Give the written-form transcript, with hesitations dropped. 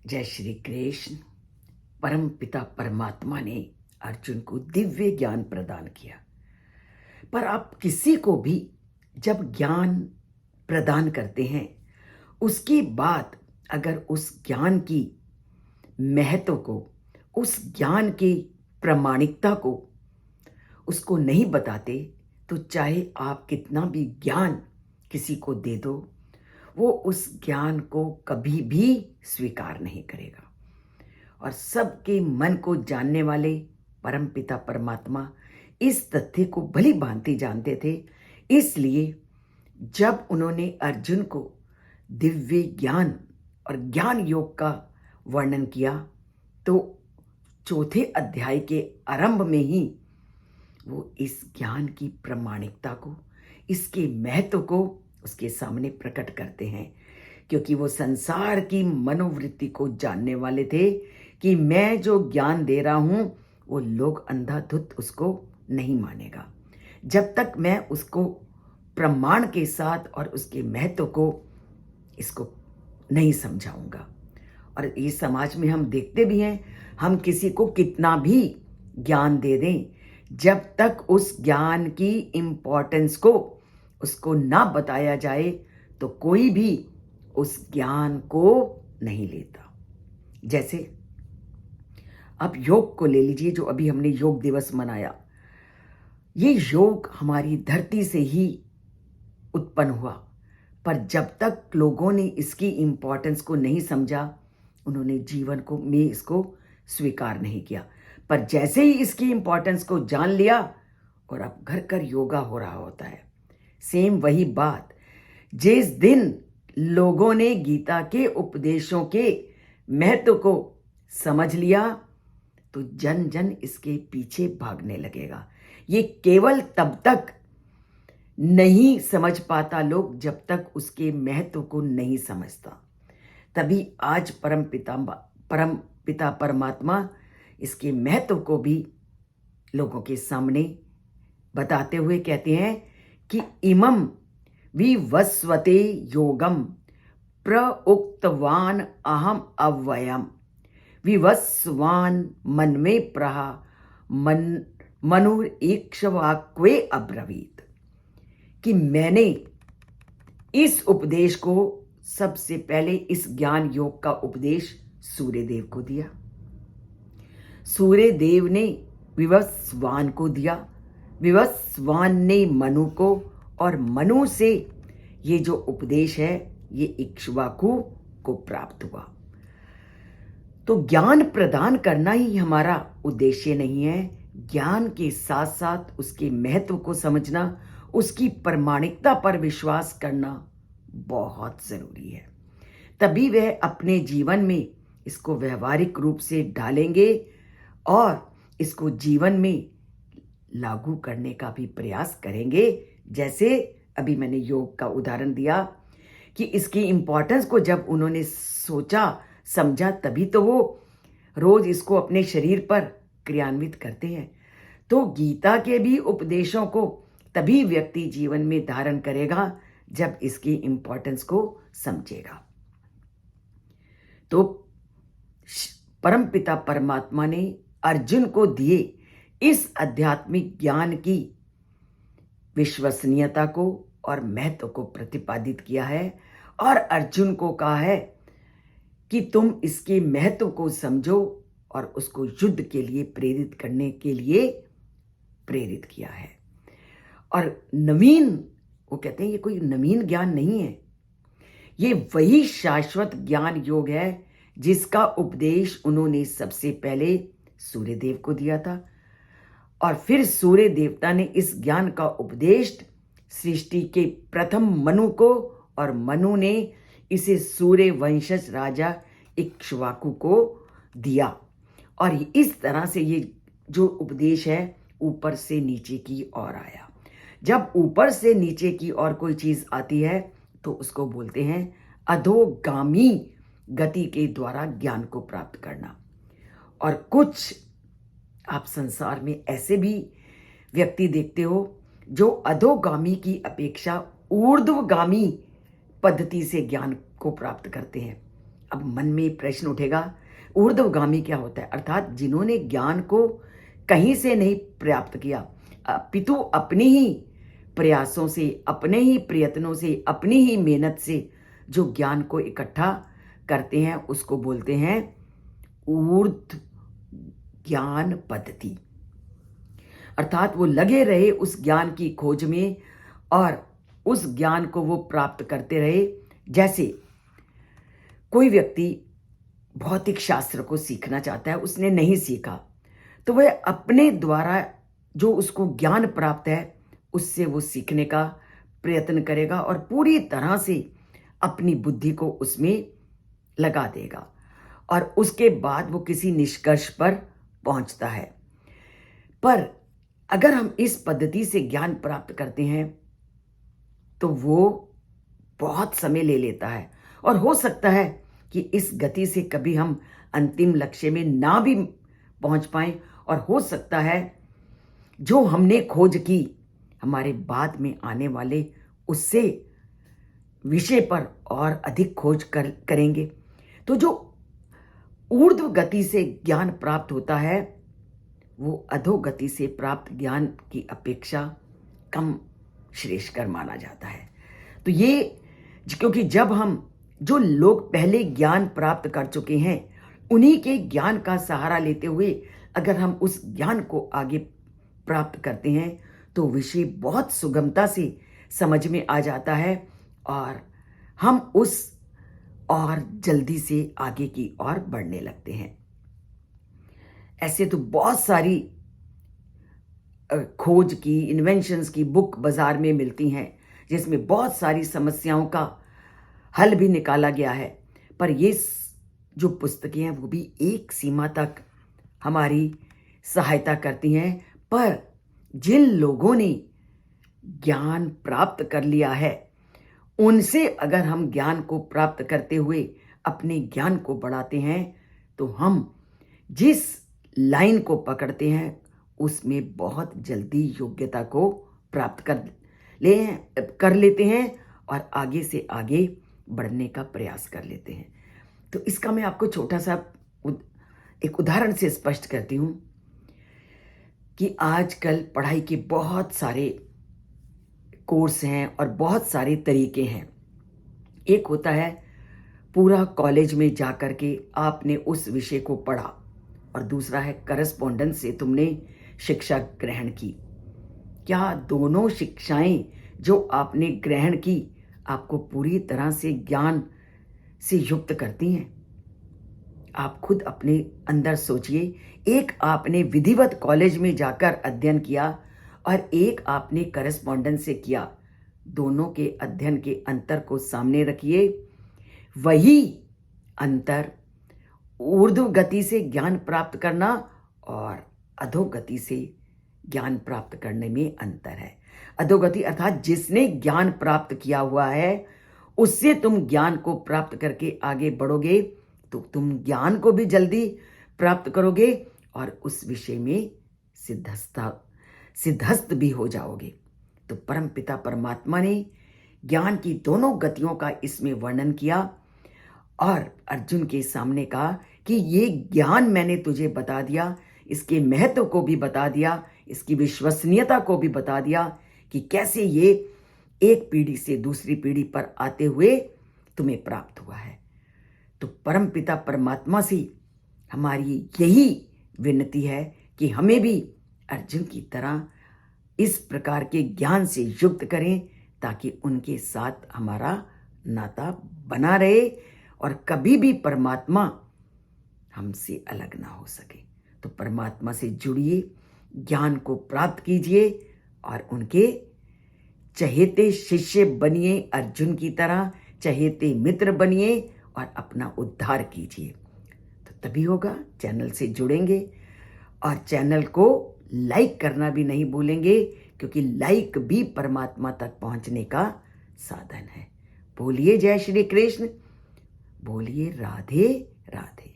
जय श्री कृष्ण। परम पिता परमात्मा ने अर्जुन को दिव्य ज्ञान प्रदान किया। पर आप किसी को भी जब ज्ञान प्रदान करते हैं, उसके बाद अगर उस ज्ञान की महत्व को, उस ज्ञान की प्रामाणिकता को उसको नहीं बताते, तो चाहे आप कितना भी ज्ञान किसी को दे दो, वो उस ज्ञान को कभी भी स्वीकार नहीं करेगा। और सबके मन को जानने वाले परमपिता परमात्मा इस तथ्य को भली भांति जानते थे। इसलिए जब उन्होंने अर्जुन को दिव्य ज्ञान और ज्ञान योग का वर्णन किया, तो चौथे अध्याय के आरंभ में ही वो इस ज्ञान की प्रामाणिकता को, इसके महत्व को उसके सामने प्रकट करते हैं, क्योंकि वो संसार की मनोवृत्ति को जानने वाले थे कि मैं जो ज्ञान दे रहा हूं वो लोग अंधाधुंध उसको नहीं मानेगा जब तक मैं उसको प्रमाण के साथ और उसके महत्व को इसको नहीं समझाऊंगा। और ये समाज में हम देखते भी हैं, हम किसी को कितना भी ज्ञान दे दें, जब तक उस ज्ञान की इम्पोर्टेंस को उसको ना बताया जाए तो कोई भी उस ज्ञान को नहीं लेता। जैसे अब योग को ले लीजिए, जो अभी हमने योग दिवस मनाया। ये योग हमारी धरती से ही उत्पन्न हुआ, पर जब तक लोगों ने इसकी इम्पोर्टेंस को नहीं समझा, उन्होंने जीवन को में इसको स्वीकार नहीं किया। पर जैसे ही इसकी इम्पोर्टेंस को जान लिया, और अब घर घर योगा हो रहा होता है। सेम वही बात, जिस दिन लोगों ने गीता के उपदेशों के महत्व को समझ लिया, तो जन जन इसके पीछे भागने लगेगा। ये केवल तब तक नहीं समझ पाता लोग जब तक उसके महत्व को नहीं समझता। तभी आज परम पिता परमात्मा इसके महत्व को भी लोगों के सामने बताते हुए कहते हैं कि इमं विवस्वते योगम प्रउक्तवान अहम अव्ययम विवस्वान मन में प्रहा मनुर इक्ष्वाक्वे अब्रवीत। कि मैंने इस उपदेश को सबसे पहले, इस ज्ञान योग का उपदेश सूर्यदेव को दिया, सूर्यदेव ने विवस्वान को दिया, विवस्वान ने मनु को, और मनु से ये जो उपदेश है ये इक्ष्वाकु को प्राप्त हुआ। तो ज्ञान प्रदान करना ही हमारा उद्देश्य नहीं है, ज्ञान के साथ साथ उसके महत्व को समझना, उसकी प्रामाणिकता पर विश्वास करना बहुत जरूरी है। तभी वह अपने जीवन में इसको व्यवहारिक रूप से डालेंगे और इसको जीवन में लागू करने का भी प्रयास करेंगे। जैसे अभी मैंने योग का उदाहरण दिया कि इसकी इम्पोर्टेंस को जब उन्होंने सोचा समझा, तभी तो वो रोज इसको अपने शरीर पर क्रियान्वित करते हैं। तो गीता के भी उपदेशों को तभी व्यक्ति जीवन में धारण करेगा जब इसकी इम्पोर्टेंस को समझेगा। तो परमपिता परमात्मा ने अर्जुन को दिए इस आध्यात्मिक ज्ञान की विश्वसनीयता को और महत्व को प्रतिपादित किया है, और अर्जुन को कहा है कि तुम इसके महत्व को समझो और उसको युद्ध के लिए प्रेरित करने के लिए प्रेरित किया है। और नवीन, वो कहते हैं ये कोई नवीन ज्ञान नहीं है, ये वही शाश्वत ज्ञान योग है जिसका उपदेश उन्होंने सबसे पहले सूर्यदेव को दिया था, और फिर सूर्य देवता ने इस ज्ञान का उपदेश सृष्टि के प्रथम मनु को, और मनु ने इसे सूर्य वंशज राजा इक्ष्वाकु को दिया। और इस तरह से ये जो उपदेश है ऊपर से नीचे की ओर आया। जब ऊपर से नीचे की ओर कोई चीज आती है तो उसको बोलते हैं अधोगामी गति के द्वारा ज्ञान को प्राप्त करना। और कुछ आप संसार में ऐसे भी व्यक्ति देखते हो जो अधोगामी की अपेक्षा ऊर्ध्वगामी पद्धति से ज्ञान को प्राप्त करते हैं। अब मन में प्रश्न उठेगा, ऊर्ध्वगामी क्या होता है? अर्थात जिन्होंने ज्ञान को कहीं से नहीं प्राप्त किया, अपितु अपनी ही प्रयासों से, अपने ही प्रयत्नों से, अपनी ही मेहनत से जो ज्ञान को इकट्ठा करते हैं, उसको बोलते हैं ऊर्ध्व ज्ञान पद्धति। अर्थात वो लगे रहे उस ज्ञान की खोज में और उस ज्ञान को वो प्राप्त करते रहे। जैसे कोई व्यक्ति भौतिक शास्त्र को सीखना चाहता है, उसने नहीं सीखा, तो वह अपने द्वारा जो उसको ज्ञान प्राप्त है उससे वो सीखने का प्रयत्न करेगा और पूरी तरह से अपनी बुद्धि को उसमें लगा देगा और उसके बाद वो किसी निष्कर्ष पर पहुंचता है। पर अगर हम इस पद्धति से ज्ञान प्राप्त करते हैं तो वो बहुत समय ले लेता है और हो सकता है कि इस गति से कभी हम अंतिम लक्ष्य में ना भी पहुंच पाएं और हो सकता है जो हमने खोज की हमारे बाद में आने वाले उससे विषय पर और अधिक खोज करेंगे। तो जो ऊर्ध्व गति से ज्ञान प्राप्त होता है वो अधोगति से प्राप्त ज्ञान की अपेक्षा कम श्रेष्ठकर माना जाता है। तो ये क्योंकि जब हम जो लोग पहले ज्ञान प्राप्त कर चुके हैं उन्हीं के ज्ञान का सहारा लेते हुए अगर हम उस ज्ञान को आगे प्राप्त करते हैं तो विषय बहुत सुगमता से समझ में आ जाता है और हम उस और जल्दी से आगे की ओर बढ़ने लगते हैं। ऐसे तो बहुत सारी खोज की, इन्वेंशंस की बुक बाजार में मिलती हैं जिसमें बहुत सारी समस्याओं का हल भी निकाला गया है। पर ये जो पुस्तकें हैं वो भी एक सीमा तक हमारी सहायता करती हैं। पर जिन लोगों ने ज्ञान प्राप्त कर लिया है उनसे अगर हम ज्ञान को प्राप्त करते हुए अपने ज्ञान को बढ़ाते हैं तो हम जिस लाइन को पकड़ते हैं उसमें बहुत जल्दी योग्यता को प्राप्त कर लेते हैं और आगे से आगे बढ़ने का प्रयास कर लेते हैं। तो इसका मैं आपको छोटा सा एक उदाहरण से स्पष्ट करती हूँ कि आजकल पढ़ाई के बहुत सारे कोर्स हैं और बहुत सारे तरीके हैं। एक होता है पूरा कॉलेज में जाकर के आपने उस विषय को पढ़ा और दूसरा है करस्पॉन्डेंस से तुमने शिक्षा ग्रहण की। क्या दोनों शिक्षाएं जो आपने ग्रहण की आपको पूरी तरह से ज्ञान से युक्त करती हैं? आप खुद अपने अंदर सोचिए। एक आपने विधिवत कॉलेज में जाकर अध्ययन किया और एक आपने करस्पॉन्डेंस से किया। दोनों के अध्ययन के अंतर को सामने रखिए। वही अंतर ऊर्ध्व गति से ज्ञान प्राप्त करना और अधोगति से ज्ञान प्राप्त करने में अंतर है। अधोगति अर्थात जिसने ज्ञान प्राप्त किया हुआ है उससे तुम ज्ञान को प्राप्त करके आगे बढ़ोगे तो तुम ज्ञान को भी जल्दी प्राप्त करोगे और उस विषय में सिद्धस्थ भी हो जाओगे। तो परमपिता परमात्मा ने ज्ञान की दोनों गतियों का इसमें वर्णन किया और अर्जुन के सामने कहा कि ये ज्ञान मैंने तुझे बता दिया, इसके महत्व को भी बता दिया, इसकी विश्वसनीयता को भी बता दिया कि कैसे ये एक पीढ़ी से दूसरी पीढ़ी पर आते हुए तुम्हें प्राप्त हुआ है। तो परमपिता परमात्मा से हमारी यही विनती है कि हमें भी अर्जुन की तरह इस प्रकार के ज्ञान से युक्त करें ताकि उनके साथ हमारा नाता बना रहे और कभी भी परमात्मा हमसे अलग ना हो सके। तो परमात्मा से जुड़िए, ज्ञान को प्राप्त कीजिए और उनके चहेते शिष्य बनिए, अर्जुन की तरह चहेते मित्र बनिए और अपना उद्धार कीजिए। तो तभी होगा। चैनल से जुड़ेंगे और चैनल को लाइक करना भी नहीं भूलेंगे क्योंकि लाइक भी परमात्मा तक पहुंचने का साधन है। बोलिए जय श्री कृष्ण, बोलिए राधे राधे।